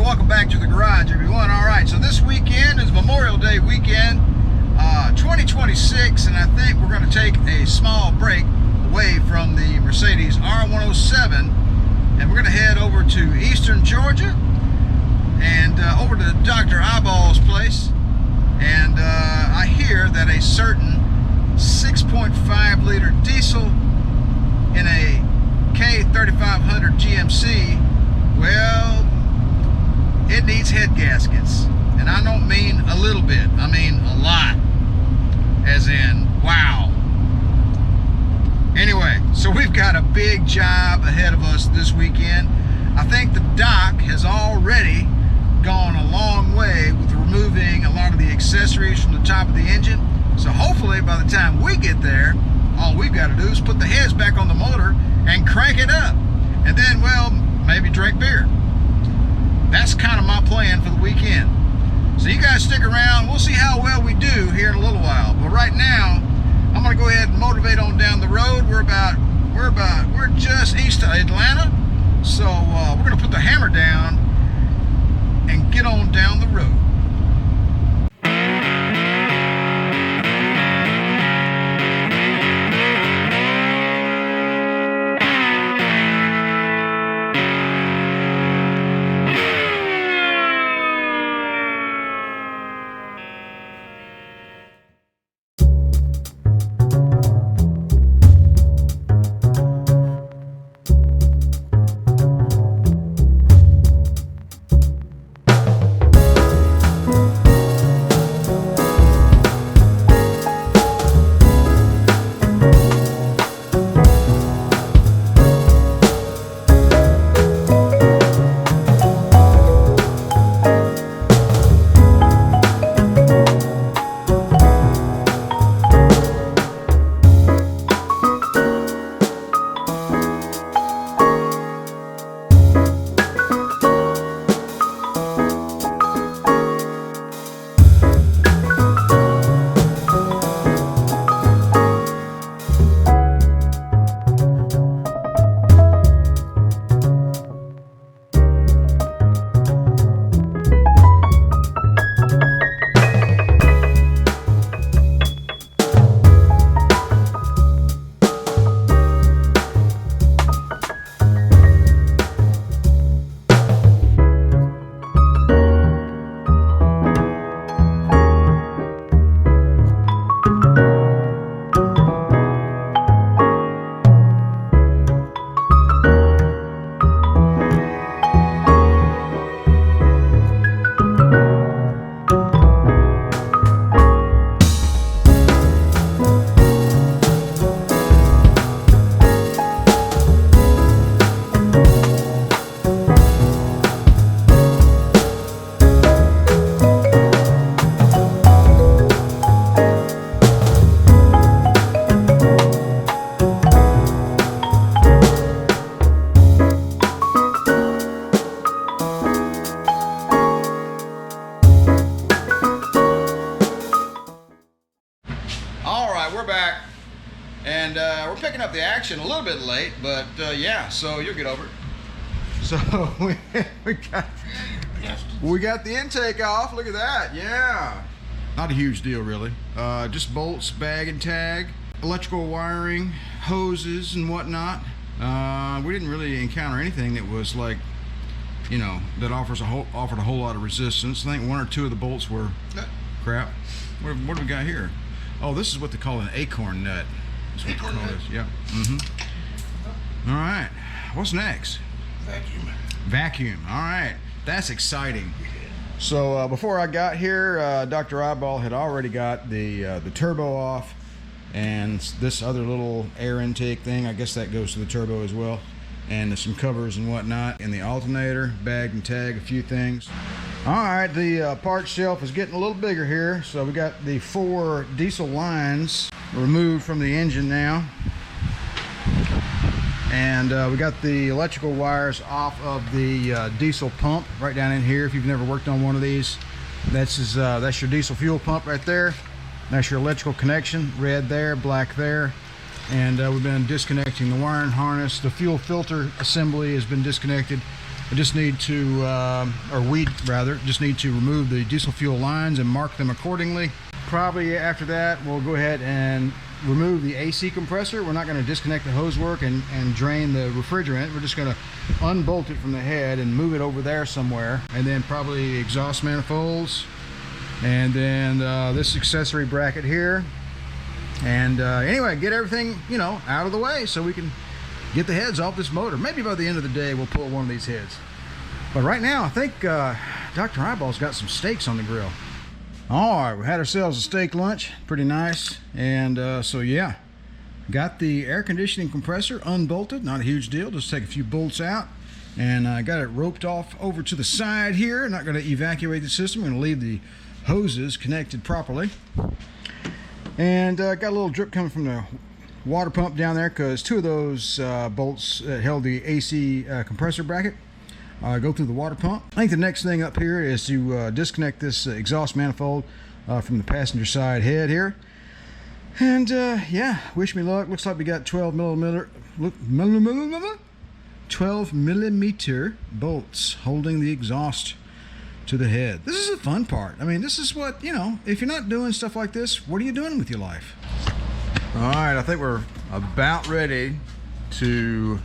welcome back to the garage, everyone. All right, so this weekend is Memorial Day weekend, 2026, and I think we're going to take a small break away from the Mercedes R107, and we're going to head over to Eastern Georgia and over to Dr. Eyeball's place. And I hear that a certain 6.5 liter diesel in a K3500 GMC, well, it needs head gaskets. And I don't mean a little bit, I mean a lot. As in, wow. Anyway, so we've got a big job ahead of us this weekend. I think the doc has already gone a long way with removing a lot of the accessories from the top of the engine. So hopefully by the time we get there, all we've got to do is put the heads back on the motor and crank it up. And then, well, maybe drink beer. That's kind of my plan for the weekend. So you guys stick around. We'll see how well we do here in a little while. But right now, I'm going to go ahead and motivate on down the road. We're just east of Atlanta. So we're going to put the hammer down and get on down the road. We're back, and we're picking up the action a little bit late, but yeah, so you'll get over it. So we got the intake off. Look at that. Yeah, not a huge deal really. Just bolts, bag and tag, electrical wiring, hoses and whatnot. We didn't really encounter anything that was like, you know, that offered a whole lot of resistance. I think one or two of the bolts were crap. What do we got here? Oh, this is what they call an acorn nut. That's what they call this. Yep. All right. What's next? Vacuum. Vacuum. All right. That's exciting. So before I got here, Dr. Eyeball had already got the turbo off, and this other little air intake thing, I guess that goes to the turbo as well, and some covers and whatnot, and the alternator, bag and tag, a few things. All right, the parts shelf is getting a little bigger here. So we got the 4 diesel lines removed from the engine now. And we got the electrical wires off of the diesel pump right down in here. If you've never worked on one of these, that's your diesel fuel pump right there. That's your electrical connection, red there, black there. And we've been disconnecting the wiring harness. The fuel filter assembly has been disconnected. I just need to, or we rather, just need to remove the diesel fuel lines and mark them accordingly. Probably after that, we'll go ahead and remove the AC compressor. We're not going to disconnect the hose work and drain the refrigerant. We're just going to unbolt it from the head and move it over there somewhere. And then probably exhaust manifolds. And then this accessory bracket here. And anyway, get everything, you know, out of the way so we can get the heads off this motor. Maybe by the end of the day, we'll pull one of these heads. But right now, I think Dr. Eyeball's got some steaks on the grill. All right, we had ourselves a steak lunch, pretty nice. And so yeah, got the air conditioning compressor unbolted, not a huge deal, just take a few bolts out. And I got it roped off over to the side here. Not gonna evacuate the system, I'm gonna leave the hoses connected properly. And got a little drip coming from the water pump down there because two of those bolts held the AC compressor bracket. Go through the water pump. I think the next thing up here is to disconnect this exhaust manifold from the passenger side head here. And yeah, wish me luck. Looks like we got 12 millimeter bolts holding the exhaust to the head. This is the fun part. I mean, this is what, you know, if you're not doing stuff like this, what are you doing with your life? All right, I think we're about ready to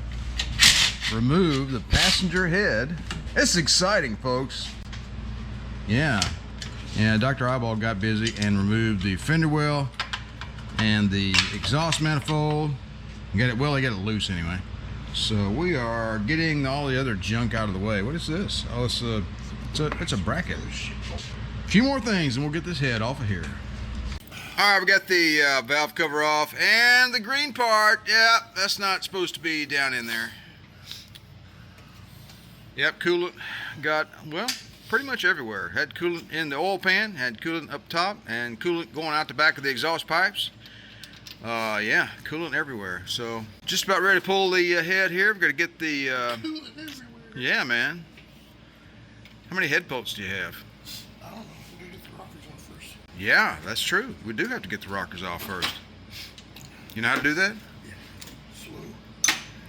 remove the passenger head. It's exciting, folks. Yeah, Dr. Eyeball got busy and removed the fender well and the exhaust manifold. Got it, well, they got it loose anyway. So we are getting all the other junk out of the way. What is this? Oh, it's a bracket. A few more things and we'll get this head off of here. All right, we got the valve cover off and the green part. Yeah, that's not supposed to be down in there. Yep, coolant got, well, pretty much everywhere. Had coolant in the oil pan, had coolant up top, and coolant going out the back of the exhaust pipes. Yeah, coolant everywhere. So just about ready to pull the head here. We're gonna get the coolant everywhere. Yeah, man. How many head bolts do you have? I don't know. We're gonna get the rockers off first. Yeah, that's true. We do have to get the rockers off first. You know how to do that? Yeah. Slow.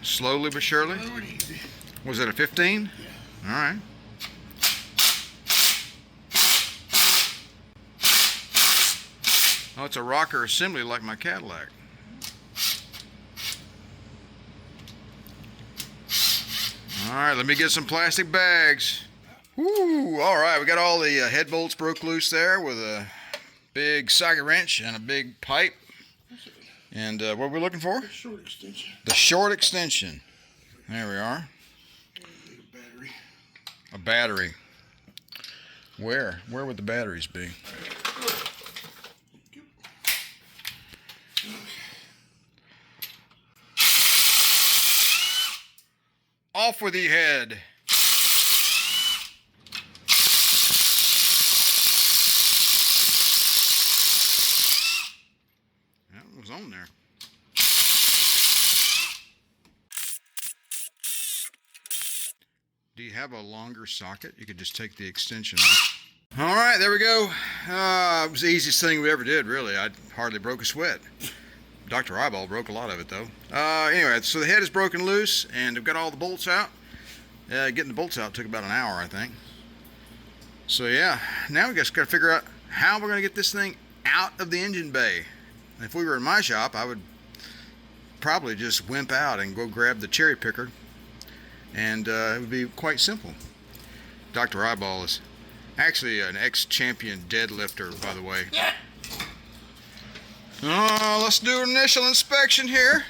Slowly but surely? Slow and easy. Was it a 15? Yeah. All right. Oh, it's a rocker assembly like my Cadillac. All right, let me get some plastic bags. Woo! All right, we got all the head bolts broke loose there with a big socket wrench and a big pipe. And what are we looking for? The short extension. The short extension. There we are. A battery. A battery. Where? Where would the batteries be? Off with the head. That was on there. Do you have a longer socket? You could just take the extension off. All right, there we go. It was the easiest thing we ever did, really. I hardly broke a sweat. Dr. Eyeball broke a lot of it, though. Anyway, so the head is broken loose, and I've got all the bolts out. Getting the bolts out took about an hour, I think. So yeah, now we just got to figure out how we're going to get this thing out of the engine bay. And if we were in my shop, I would probably just wimp out and go grab the cherry picker. And it would be quite simple. Dr. Eyeball is actually an ex-champion deadlifter, by the way. Let's do an initial inspection here.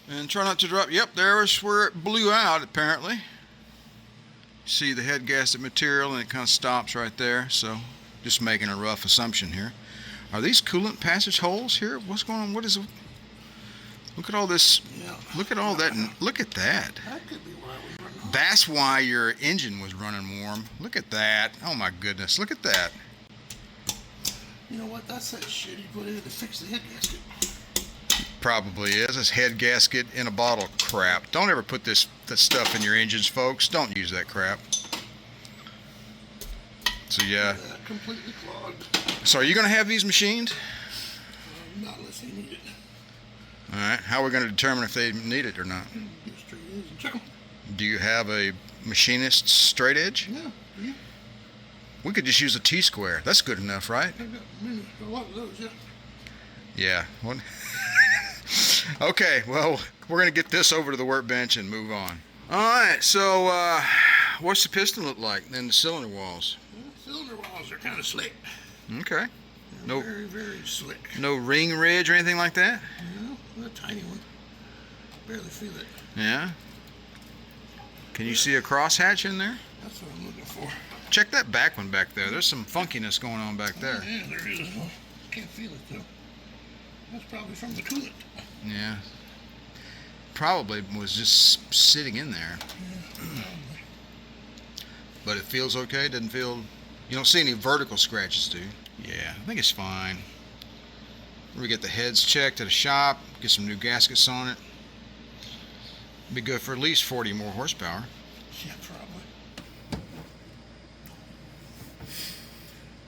And try not to drop. Yep, there's where it blew out, apparently. See the head gasket material, and it kind of stops right there. So, just making a rough assumption here. Are these coolant passage holes here? What's going on? What is it? Look at all this. Yeah. Look at all that. Look at that. That could be why we run off. That's why your engine was running warm. Look at that. Oh my goodness. Look at that. You know what? That's that shit he put in to fix the head gasket. Probably is. This head gasket in a bottle crap. Don't ever put this stuff in your engines, folks. Don't use that crap. So yeah. Completely clogged. So are you going to have these machined? Not unless they need it. All right. How are we going to determine if they need it or not? Get straight in and check them. Do you have a machinist straight edge? Yeah. Yeah. We could just use a T-square. That's good enough, right? I got a lot of those, yeah. Yeah. Okay, well, we're going to get this over to the workbench and move on. All right, so what's the piston look like and the cylinder walls? Well, cylinder walls are kind of slick. Okay. They're very, very slick. No ring ridge or anything like that? No, a tiny one. Barely feel it. Yeah. Can you see a crosshatch in there? That's what I'm looking for. Check that back one back there. There's some funkiness going on back there. Oh, yeah, there is. Can't feel it though. That's probably from the coolant. Yeah. Probably was just sitting in there. Yeah, probably. But it feels okay. Doesn't feel. You don't see any vertical scratches, do you? Yeah, I think it's fine. We get the heads checked at a shop. Get some new gaskets on it. Be good for at least 40 more horsepower. Yeah, probably.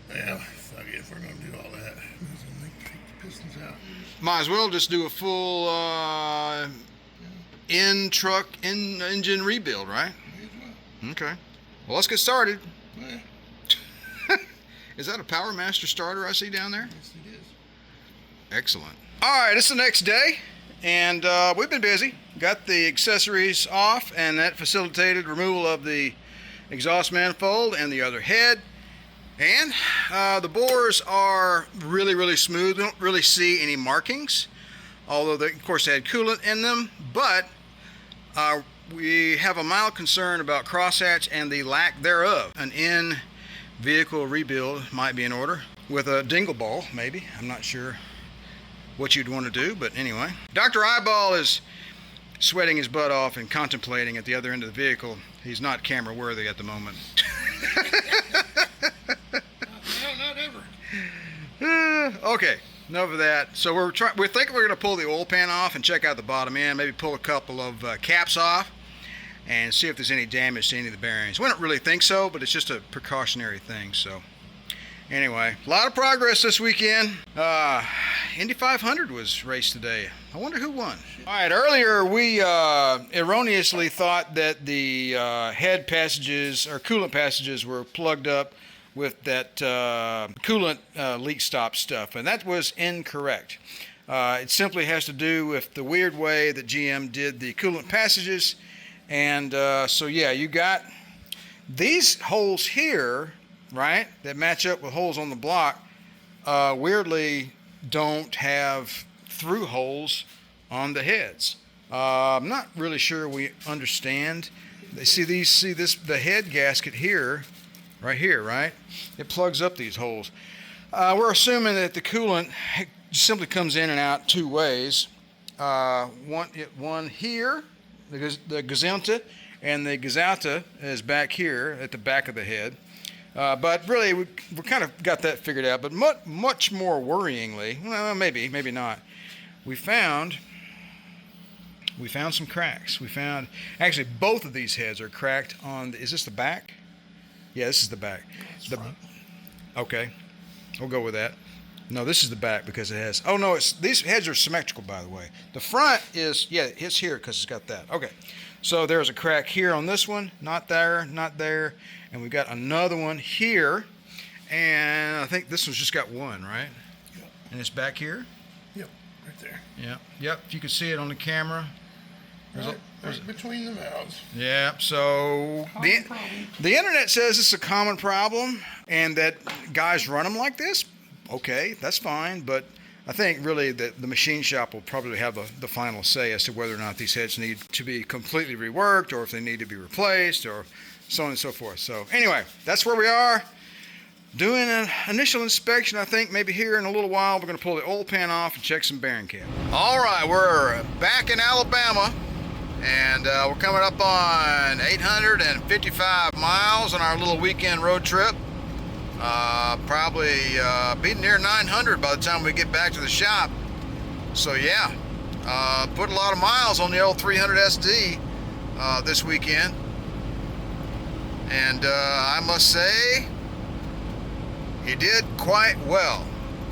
Yeah, fuck it if we're gonna do all that. Take the pistons out. Might as well just do a full in-truck engine rebuild, right? May as well. Okay. Well, let's get started. Yeah. Is that a Power Master starter I see down there? Yes, it is. Excellent. All right, it's the next day, and we've been busy. Got the accessories off, and that facilitated removal of the exhaust manifold and the other head. And the bores are really, really smooth. We don't really see any markings, although they, of course, they had coolant in them. But we have a mild concern about crosshatch and the lack thereof. An in-vehicle rebuild might be in order with a dingle ball, maybe. I'm not sure what you'd want to do, but anyway. Dr. Eyeball is sweating his butt off and contemplating at the other end of the vehicle. He's not camera worthy at the moment. No, not ever. Okay, enough of that. So we're thinking we're going to pull the oil pan off and check out the bottom end, maybe pull a couple of caps off and see if there's any damage to any of the bearings. We don't really think so, but it's just a precautionary thing. So anyway, a lot of progress this weekend. Indy 500 was raced today. I wonder who won. All right, earlier we erroneously thought that the head passages or coolant passages were plugged up with that coolant leak stop stuff, and that was incorrect. It simply has to do with the weird way that GM did the coolant passages, and so yeah, you got these holes here, right, that match up with holes on the block, weirdly don't have through holes on the heads. I'm not really sure we understand. See the head gasket here, right here, right? It plugs up these holes. We're assuming that the coolant simply comes in and out two ways. One here, the Gesamte, and the Gesamte is back here at the back of the head. But really, we kind of got that figured out. But much more worryingly, well, maybe not, we found some cracks. We found, actually, both of these heads are cracked on, is this the back? Yeah, this is the back. Okay, we'll go with that. No, this is the back because it has, oh no, these heads are symmetrical, by the way. The front is, yeah, it's here because it's got that. Okay, so there's a crack here on this one, not there, not there. And we've got another one here. And I think this one's just got one, right? Yep. And it's back here? Yep, right there. Yeah, yep, if you can see it on the camera. Right between the valves. Yeah, so the internet says it's a common problem and that guys run them like this. Okay, that's fine, but I think really that the machine shop will probably have the final say as to whether or not these heads need to be completely reworked or if they need to be replaced or so on and so forth. So anyway, that's where we are. Doing an initial inspection. I think maybe here in a little while we're going to pull the oil pan off and check some bearing cap. All right, we're back in Alabama. And we're coming up on 855 miles on our little weekend road trip. Probably be near 900 by the time we get back to the shop. So yeah, put a lot of miles on the old 300 SD this weekend. And I must say, he did quite well.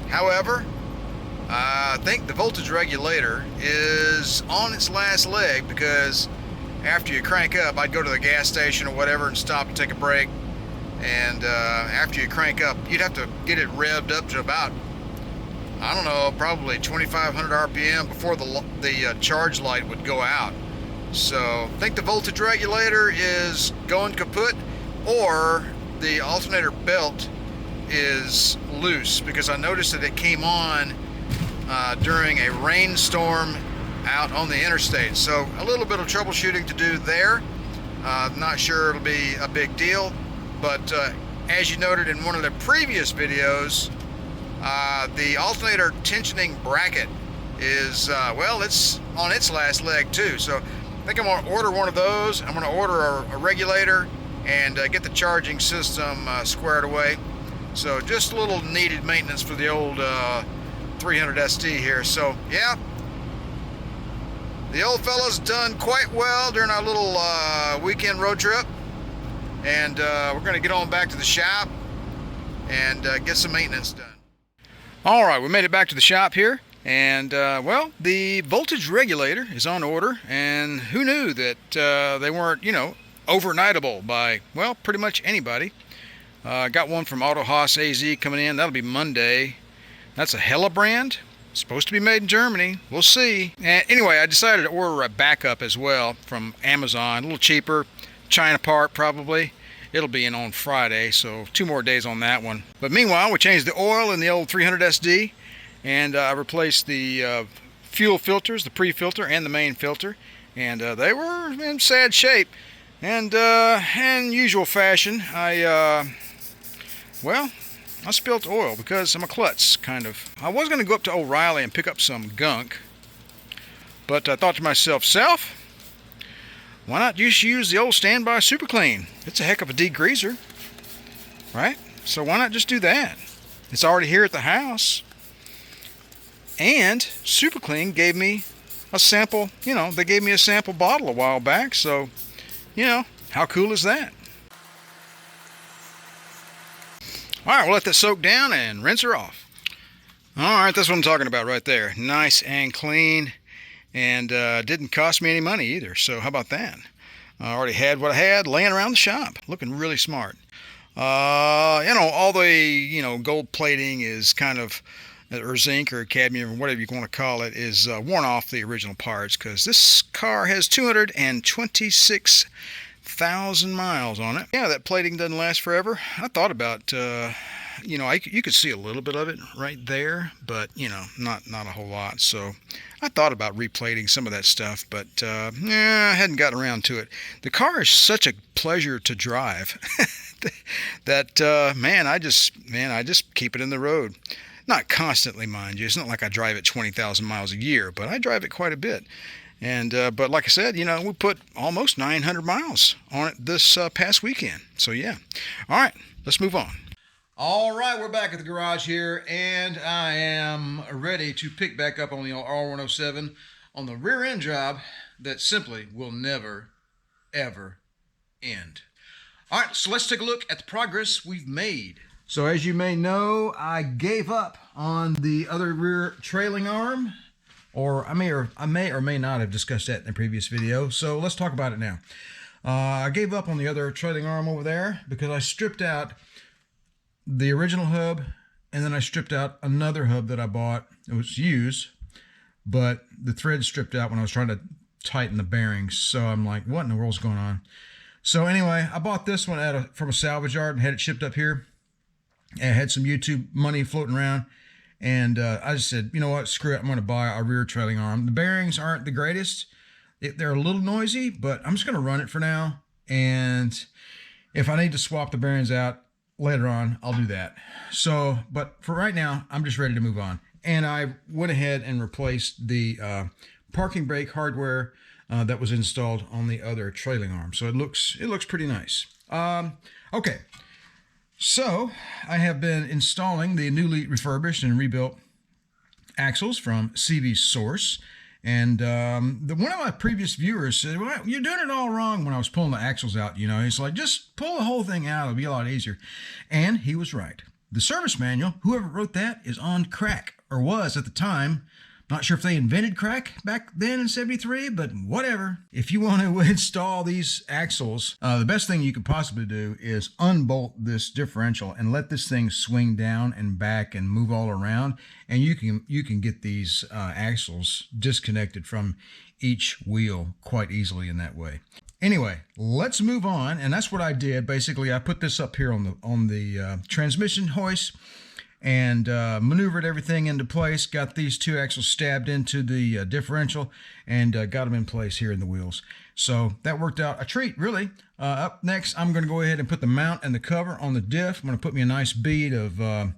However, I think the voltage regulator is on its last leg because after you crank up, I'd go to the gas station or whatever and stop and take a break. And after you crank up, you'd have to get it revved up to about, I don't know, probably 2,500 RPM before the charge light would go out. So I think the voltage regulator is going kaput, or the alternator belt is loose, because I noticed that it came on during a rainstorm out on the interstate. So a little bit of troubleshooting to do there. Not sure it'll be a big deal, but as you noted in one of the previous videos, the alternator tensioning bracket is, well, it's on its last leg too. So I think I'm going to order one of those. I'm going to order a regulator and get the charging system squared away. So just a little needed maintenance for the old 300 ST here. So yeah, the old fella's done quite well during our little weekend road trip. And we're going to get on back to the shop and get some maintenance done. All right, we made it back to the shop here, and well, the voltage regulator is on order, and who knew that they weren't, you know, overnightable by, well, pretty much anybody. Got one from Auto Haas AZ coming in. That'll be Monday. That's a Hella brand. Supposed to be made in Germany. We'll see. And anyway, I decided to order a backup as well from Amazon, a little cheaper. China part probably. It'll be in on Friday, so 2 more days on that one. But meanwhile, we changed the oil in the old 300 SD, and I replaced the fuel filters, the pre-filter and the main filter, and they were in sad shape. And in usual fashion, I spilt oil because I'm a klutz, kind of. I was going to go up to O'Reilly and pick up some gunk, but I thought to myself, why not just use the old standby Super Clean? It's a heck of a degreaser, right? So why not just do that? It's already here at the house. And Super Clean gave me a sample, you know, they gave me a sample bottle a while back. So, you know, how cool is that? All right, we'll let that soak down and rinse her off. All right, that's what I'm talking about right there. Nice and clean. And didn't cost me any money either, so how about that? I already had what I had laying around the shop, looking really smart. You know, all the, you know, gold plating is kind of, or zinc or cadmium or whatever you want to call it, is worn off the original parts, because this car has 226,000 miles on it. Yeah, that plating doesn't last forever. I thought about, you know, you could see a little bit of it right there, but, you know, not a whole lot. So I thought about replating some of that stuff, but I hadn't gotten around to it. The car is such a pleasure to drive that man, I just keep it in the road. Not constantly, mind you. It's not like I drive it 20,000 miles a year, but I drive it quite a bit. And but like I said, you know, we put almost 900 miles on it this past weekend. So yeah. All right, let's move on. All right, we're back at the garage here, and I am ready to pick back up on the R107 on the rear end job that simply will never, ever end. All right, so let's take a look at the progress we've made. So as you may know, I gave up on the other rear trailing arm, or I may or may not have discussed that in the previous video. So let's talk about it now. I gave up on the other trailing arm over there because I stripped out the original hub, and then I stripped out another hub that I bought. It was used, but the thread stripped out when I was trying to tighten the bearings. So I'm like, what in the world's going on? So anyway, I bought this one from a salvage yard and had it shipped up here. And I had some YouTube money floating around, and I just said, you know what, screw it, I'm going to buy a rear trailing arm. The bearings aren't the greatest. They're a little noisy, but I'm just going to run it for now. And if I need to swap the bearings out later on, I'll do that. So, but for right now, I'm just ready to move on. And I went ahead and replaced the parking brake hardware that was installed on the other trailing arm. So it looks pretty nice. Okay, so I have been installing the newly refurbished and rebuilt axles from CV Source. And one of my previous viewers said, well, you're doing it all wrong when I was pulling the axles out. You know, he's like, just pull the whole thing out. It'll be a lot easier. And he was right. The service manual, whoever wrote that, is on crack, or was at the time, Not sure if they invented crack back then in 73, but whatever. If you want to install these axles, the best thing you could possibly do is unbolt this differential and let this thing swing down and back and move all around. And you can get these axles disconnected from each wheel quite easily in that way. Anyway, let's move on. And that's what I did. Basically, I put this up here on the transmission hoist, and maneuvered everything into place, got these two axles stabbed into the differential, and got them in place here in the wheels. So that worked out a treat, really. Up next, I'm going to go ahead and put the mount and the cover on the diff. I'm going to put me a nice bead of, I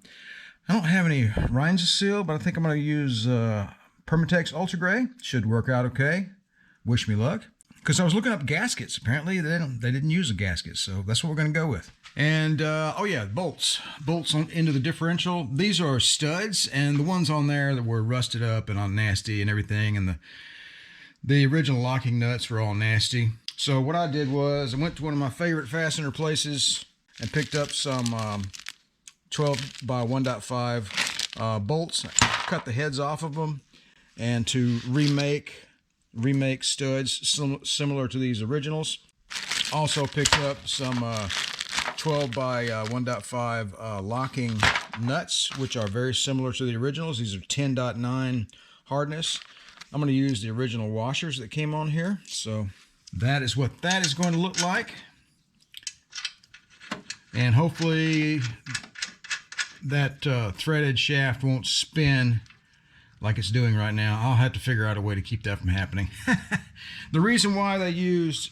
don't have any Rhinzosil, but I think I'm going to use Permatex Ultra Gray. Should work out okay. Wish me luck. Because I was looking up gaskets. Apparently, they didn't use a gasket, so that's what we're going to go with. And, oh yeah, bolts into the differential. These are studs, and the ones on there that were rusted up and all nasty and everything, and the original locking nuts were all nasty. So what I did was I went to one of my favorite fastener places and picked up some 12 by 1.5 bolts, cut the heads off of them, and to remake studs similar to these originals. Also picked up some 12 by 1.5 locking nuts, which are very similar to the originals. These are 10.9 hardness. I'm going to use the original washers that came on here. So that is what that is going to look like. And hopefully that threaded shaft won't spin like it's doing right now. I'll have to figure out a way to keep that from happening. The reason why they used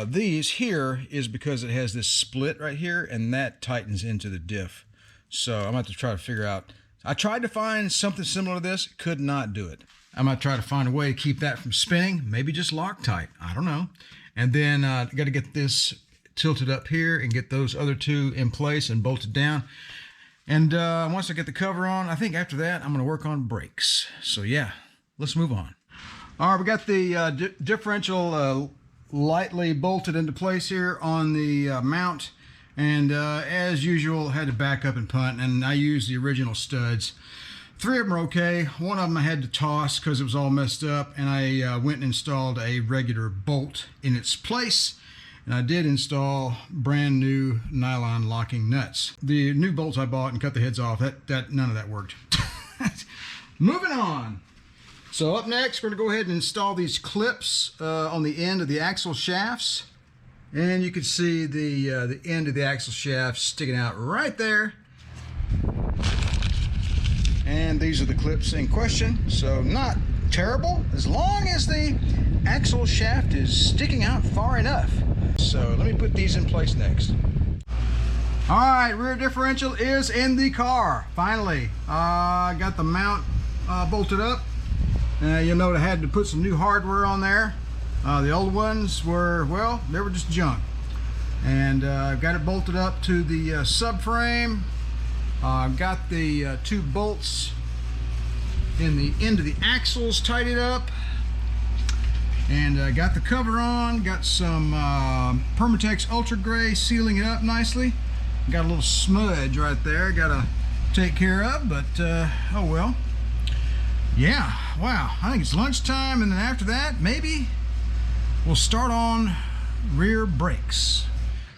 these here is because it has this split right here, and that tightens into the diff. So I'm going to have to try to figure out. I tried to find something similar to this, could not do it. I'm going to try to find a way to keep that from spinning, maybe just Loctite, I don't know. And then got to get this tilted up here and get those other two in place and bolted down. And once I get the cover on, I think after that I'm going to work on brakes. So yeah, let's move on. All right, we got the differential lightly bolted into place here on the mount, and as usual had to back up and punt, and I used the original studs. 3 of them are okay. One of them I had to toss because it was all messed up, and I went and installed a regular bolt in its place, and I did install brand new nylon locking nuts. The new bolts I bought and cut the heads off, none of that worked. Moving on. So up next, we're going to go ahead and install these clips on the end of the axle shafts. And you can see the end of the axle shaft sticking out right there. And these are the clips in question. So not terrible, as long as the axle shaft is sticking out far enough. So let me put these in place next. All right, rear differential is in the car. Finally, I got the mount bolted up. You'll note I had to put some new hardware on there. The old ones were, well, they were just junk. And got it bolted up to the subframe. Got the 2 bolts in the end of the axles tightened up. And got the cover on. Got some Permatex Ultra Gray sealing it up nicely. Got a little smudge right there. Got to take care of, but oh well. Yeah, wow, I think it's lunchtime, and then after that, maybe we'll start on rear brakes.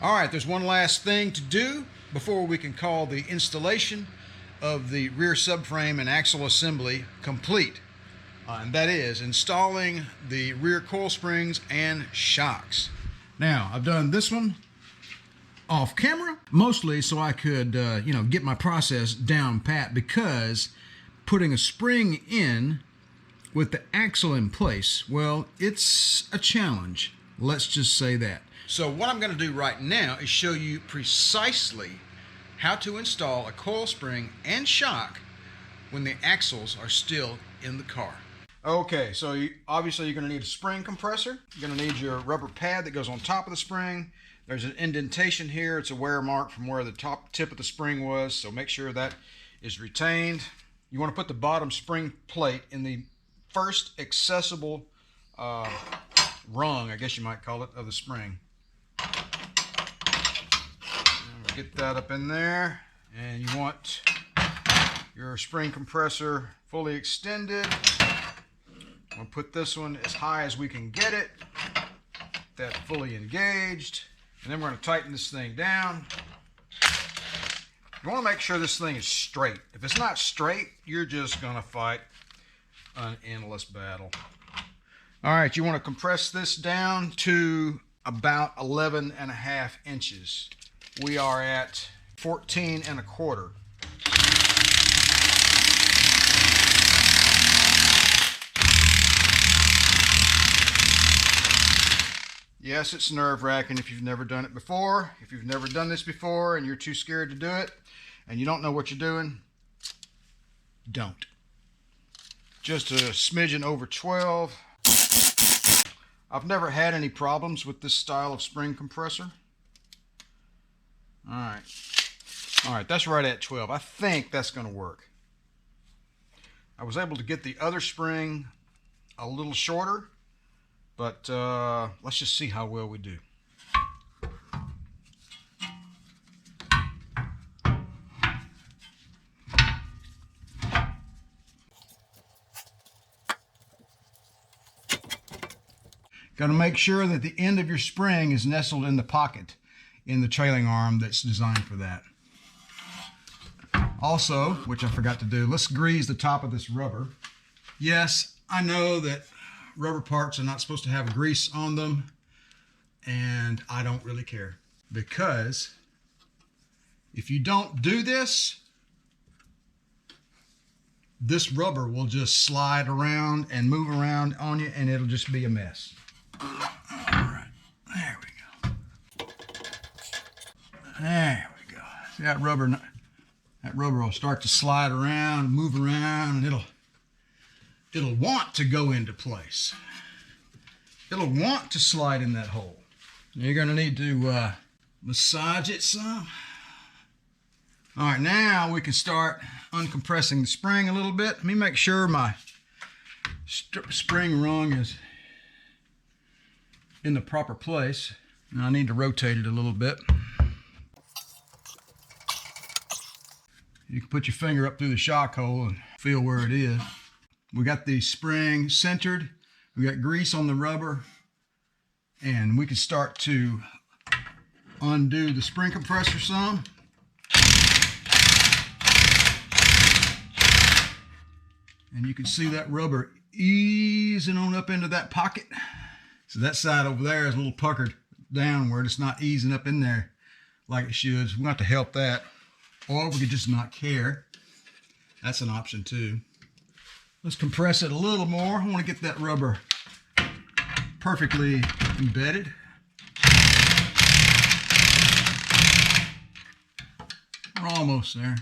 All right, there's one last thing to do before we can call the installation of the rear subframe and axle assembly complete. And that is installing the rear coil springs and shocks. Now, I've done this one off camera, mostly so I could, get my process down pat, because putting a spring in with the axle in place, well, it's a challenge. Let's just say that. So what I'm going to do right now is show you precisely how to install a coil spring and shock when the axles are still in the car. Okay, so obviously you're going to need a spring compressor. You're going to need your rubber pad that goes on top of the spring. There's an indentation here. It's a wear mark from where the top tip of the spring was, so make sure that is retained. You want to put the bottom spring plate in the first accessible rung, I guess you might call it, of the spring. Get that up in there, and you want your spring compressor fully extended. I'm going to put this one as high as we can get it. That fully engaged. And then we're going to tighten this thing down. You want to make sure this thing is straight. If it's not straight, you're just going to fight an endless battle. All right, you want to compress this down to about 11.5 inches. We are at 14.25. Yes, it's nerve-wracking if you've never done it before. If you've never done this before and you're too scared to do it and you don't know what you're doing, don't. Just a smidgen over 12. I've never had any problems with this style of spring compressor. All right, that's right at 12. I think that's going to work. I was able to get the other spring a little shorter, but let's just see how well we do. Got to make sure that the end of your spring is nestled in the pocket in the trailing arm that's designed for that. Also, which I forgot to do, let's grease the top of this rubber. Yes, I know that rubber parts are not supposed to have grease on them, and I don't really care, because if you don't do this, this rubber will just slide around and move around on you, and it'll just be a mess. All right, there we go. There we go. See that rubber? That rubber will start to slide around, move around, and it'll want to go into place. It'll want to slide in that hole. You're going to need to massage it some. All right, now we can start uncompressing the spring a little bit. Let me make sure my spring rung is in the proper place. Now I need to rotate it a little bit. You can put your finger up through the shock hole and feel where it is. We got the spring centered. We got grease on the rubber, and we can start to undo the spring compressor some. And you can see that rubber easing on up into that pocket. So that side over there is a little puckered downward. It's not easing up in there like it should. So we're going to have to help that. Or we could just not care. That's an option too. Let's compress it a little more. I want to get that rubber perfectly embedded. We're almost there.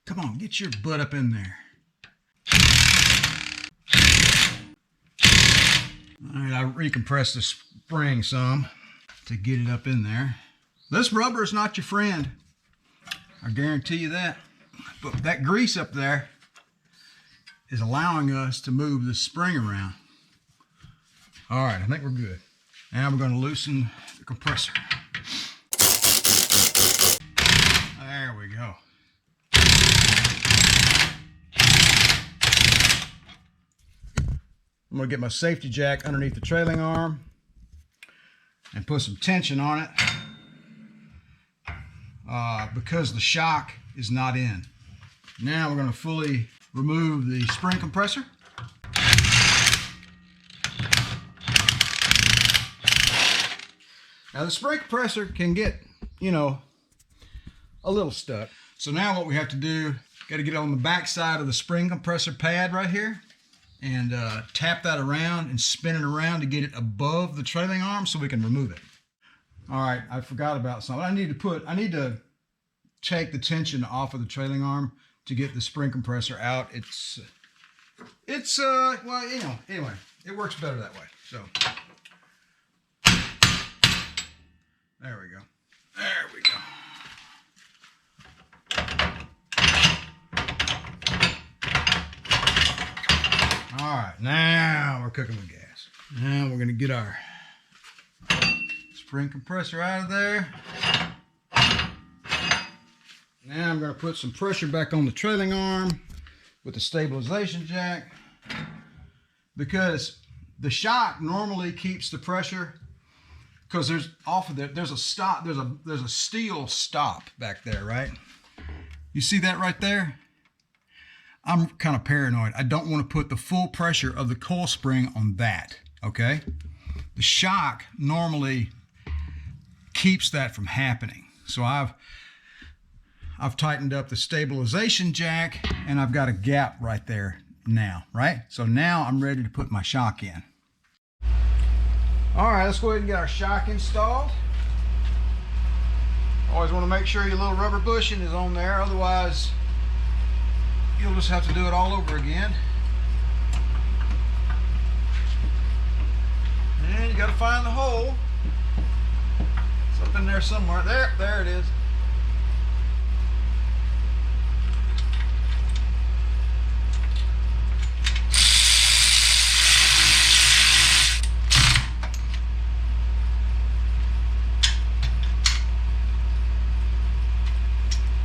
Come on, get your butt up in there. All right, I recompressed the spring some to get it up in there. This rubber is not your friend. I guarantee you that. But that grease up there is allowing us to move the spring around. All right, I think we're good. Now we're going to loosen the compressor. There we go. I'm going to get my safety jack underneath the trailing arm and put some tension on it because the shock is not in. Now we're going to fully remove the spring compressor. Now the spring compressor can get, a little stuck. So now what we have to do, got to get on the back side of the spring compressor pad right here and tap that around and spin it around to get it above the trailing arm so we can remove it. All right, I forgot about something. I need to take the tension off of the trailing arm to get the spring compressor out. Anyway, it works better that way. So there we go. There we go. All right, now we're cooking with gas. Now we're gonna get our spring compressor out of there. Now I'm going to put some pressure back on the trailing arm with the stabilization jack, because the shock normally keeps the pressure, because there's off of there's a stop, there's a steel stop back there, right? You see that right there? I'm kind of paranoid. I don't want to put the full pressure of the coil spring on that, okay? The shock normally keeps that from happening. So I've tightened up the stabilization jack, and I've got a gap right there now, right? So now I'm ready to put my shock in. All right, let's go ahead and get our shock installed. Always want to make sure your little rubber bushing is on there, otherwise you'll just have to do it all over again. And you got to find the hole. It's up in there somewhere. There it is.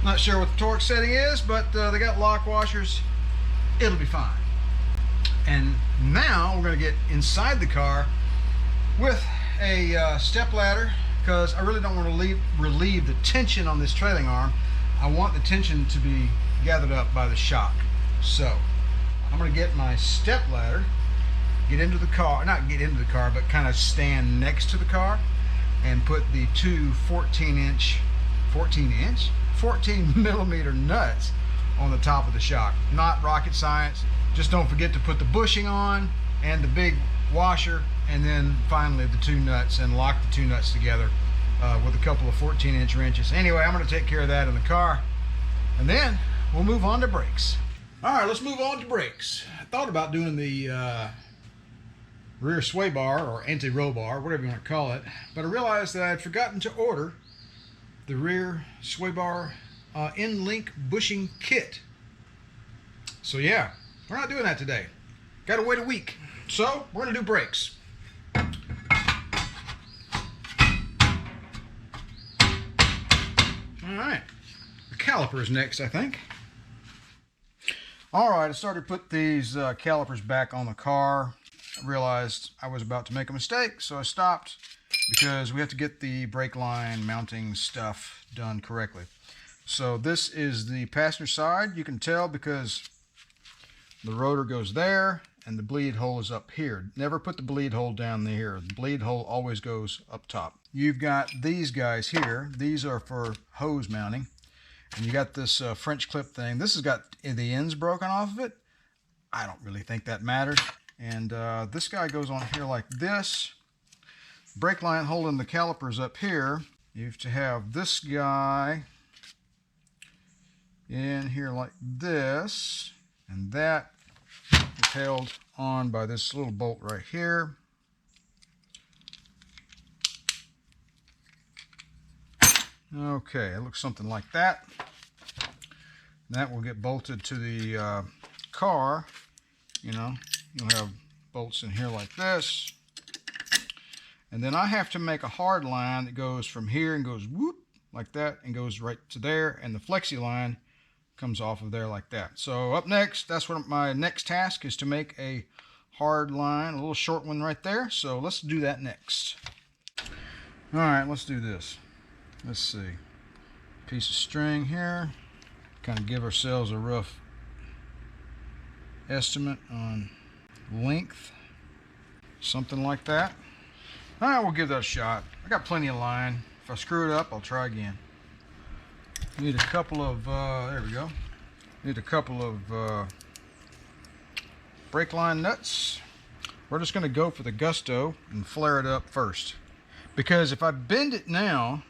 Not sure what the torque setting is, but they got lock washers. It'll be fine. And now we're going to get inside the car with a step ladder, because I really don't want to relieve the tension on this trailing arm. I want the tension to be gathered up by the shock. So I'm going to get my step ladder, get into the car, not get into the car, but kind of stand next to the car, and put the two 14 millimeter nuts on the top of the shock. Not rocket science. Just don't forget to put the bushing on and the big washer, and then finally the two nuts, and lock the two nuts together with a couple of 14-inch wrenches. Anyway, I'm going to take care of that in the car, and then we'll move on to brakes. All right, let's move on to brakes. I thought about doing the rear sway bar or anti-roll bar, whatever you want to call it, but I realized that I had forgotten to order the rear sway bar in-link bushing kit. So yeah, we're not doing that today. Gotta wait a week. So we're gonna do brakes. All right, the calipers next, I think. All right, I started to put these calipers back on the car. I realized I was about to make a mistake, so I stopped, because we have to get the brake line mounting stuff done correctly. So this is the passenger side. You can tell because the rotor goes there and the bleed hole is up here. Never put the bleed hole down there. The bleed hole always goes up top. You've got these guys here. These are for hose mounting. And you got this French clip thing. This has got the ends broken off of it. I don't really think that matters. And this guy goes on here like this. Brake line holding the calipers up here. You have to have this guy in here like this, and that is held on by this little bolt right here. Okay, it looks something like that. That will get bolted to the car. You know, you'll have bolts in here like this. And then I have to make a hard line that goes from here and goes whoop like that and goes right to there, and the flexi line comes off of there like that. So up next, that's what my next task is, to make a hard line, a little short one right there. So let's do that next. All right, let's do this. Let's see. Piece of string here. Kind of give ourselves a rough estimate on length. Something like that. All right, we'll give that a shot. I got plenty of line. If I screw it up, I'll try again. Need a couple of, there we go. Need a couple of brake line nuts. We're just gonna go for the gusto and flare it up first. Because if I bend it now,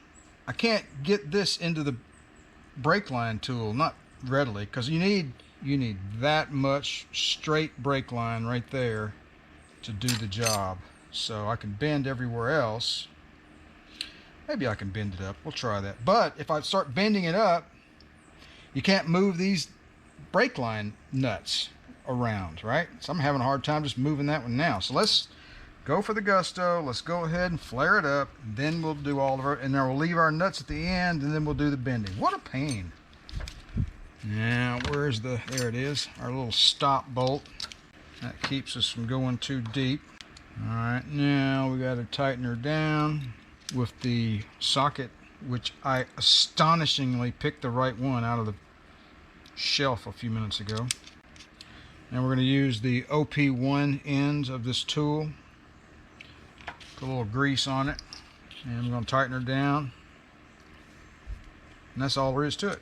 I can't get this into the brake line tool, not readily, because you need that much straight brake line right there to do the job. So I can bend everywhere else. Maybe I can bend it up. We'll try that. But if I start bending it up, you can't move these brake line nuts around, right? So I'm having a hard time just moving that one now. So let's go for the gusto. Let's go ahead and flare it up. Then we'll do all of it, and then we'll leave our nuts at the end, and then we'll do the bending. What a pain. Now, where's the, there it is, our little stop bolt. That keeps us from going too deep. All right, now we got to tighten her down with the socket, which I astonishingly picked the right one out of the shelf a few minutes ago. And we're going to use the OP1 ends of this tool. Put a little grease on it, and we're going to tighten her down. And that's all there is to it.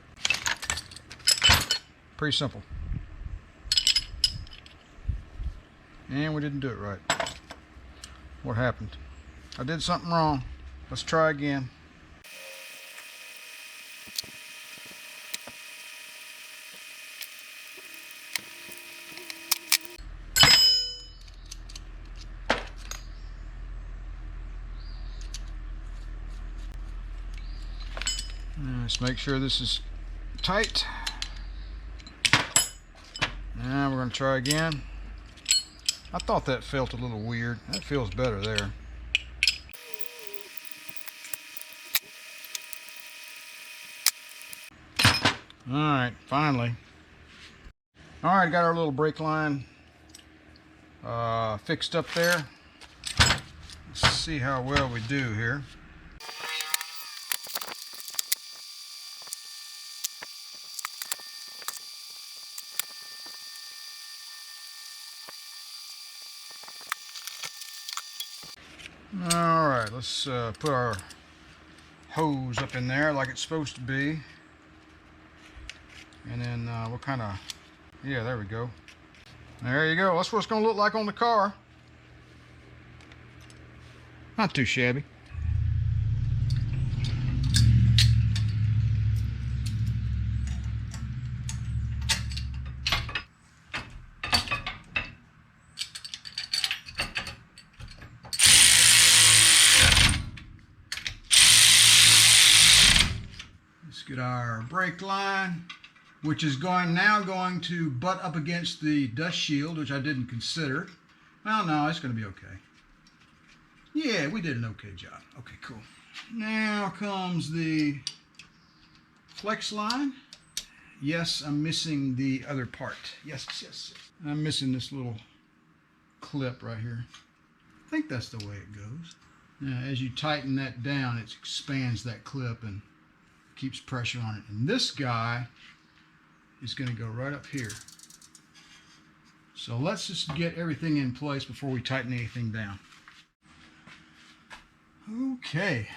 Pretty simple. And we didn't do it right. What happened? I did something wrong. Let's try again. Let's make sure this is tight. Now we're going to try again. I thought that felt a little weird. That feels better there. Alright, finally. Alright, got our little brake line fixed up there. Let's see how well we do here. Alright, let's put our hose up in there like it's supposed to be. And then we'll kind of, yeah, there we go. There you go. That's what it's going to look like on the car. Not too shabby. Let's get our brake line, which is now going to butt up against the dust shield, which I didn't consider. Well, no, it's going to be okay. Yeah, we did an okay job. Okay, cool. Now comes the flex line. Yes, I'm missing the other part. Yes. I'm missing this little clip right here. I think that's the way it goes. Now, as you tighten that down, it expands that clip and keeps pressure on it. And this guy is going to go right up here. So let's just get everything in place before we tighten anything down. Okay.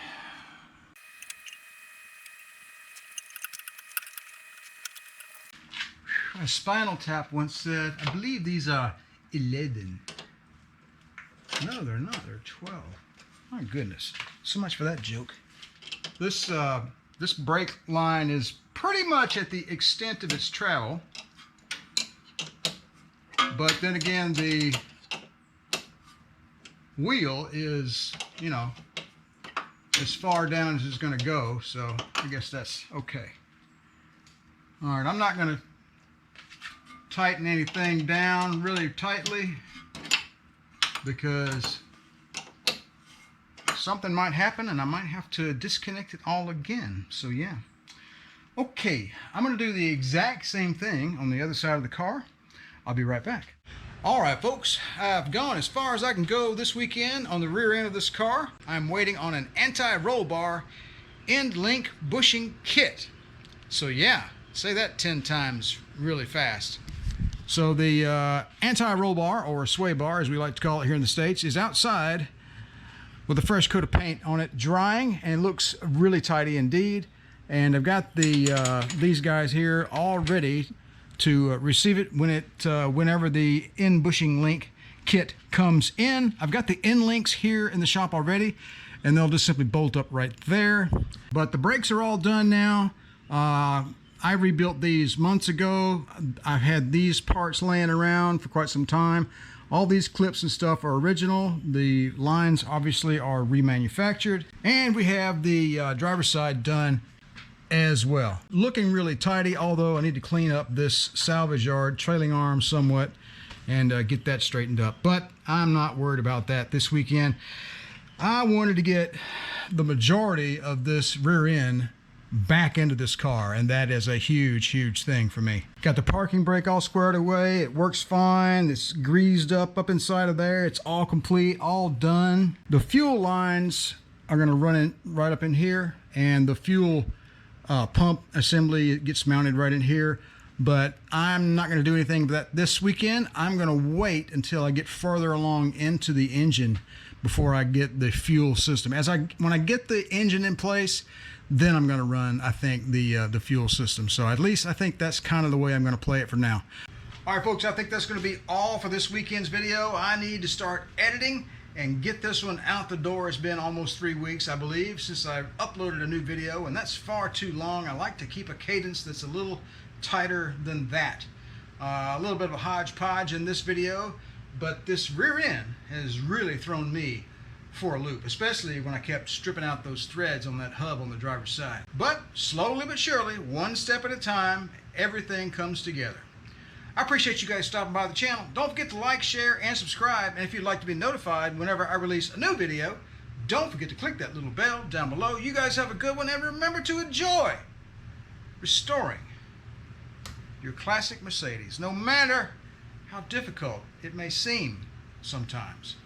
A Spinal Tap once said, I believe these are 11. No, they're not. They're 12. My goodness. So much for that joke. This brake line is pretty much at the extent of its travel. But then again, the wheel is, you know, as far down as it's going to go. So I guess that's okay. All right, I'm not going to tighten anything down really tightly because something might happen and I might have to disconnect it all again. So yeah. Okay, I'm going to do the exact same thing on the other side of the car. I'll be right back. All right, folks, I've gone as far as I can go this weekend on the rear end of this car. I'm waiting on an anti-roll bar end link bushing kit. So yeah, say that 10 times really fast. So the anti-roll bar, or sway bar as we like to call it here in the States, is outside with a fresh coat of paint on it, drying, and it looks really tidy indeed. And I've got these guys here all ready to receive it whenever the end bushing link kit comes in. I've got the end links here in the shop already, and they'll just simply bolt up right there. But the brakes are all done now. I rebuilt these months ago. I've had these parts laying around for quite some time. All these clips and stuff are original. The lines obviously are remanufactured. And we have the driver's side done as well. Looking really tidy, although I need to clean up this salvage yard trailing arm somewhat and get that straightened up. But I'm not worried about that this weekend. I wanted to get the majority of this rear end back into this car, and that is a huge thing for me. Got the parking brake all squared away. It works fine. It's greased up inside of there. It's all complete, all done. The fuel lines are going to run in right up in here, and the fuel pump assembly gets mounted right in here. But I'm not going to do anything with that this weekend. I'm going to wait until I get further along into the engine before I get the fuel system. When I get the engine in place, then I'm going to run, I think, the fuel system. So at least I think that's kind of the way I'm going to play it for now. All right, folks, I think that's going to be all for this weekend's video. I need to start editing and get this one out the door. It's been almost 3 weeks, I believe, since I've uploaded a new video, and that's far too long. I like to keep a cadence that's a little tighter than that. A little bit of a hodgepodge in this video, but this rear end has really thrown me for a loop, especially when I kept stripping out those threads on that hub on the driver's side. But slowly but surely, one step at a time, everything comes together. I appreciate you guys stopping by the channel. Don't forget to like, share, and subscribe. And if you'd like to be notified whenever I release a new video, don't forget to click that little bell down below. You guys have a good one, and remember to enjoy restoring your classic Mercedes, no matter how difficult it may seem sometimes.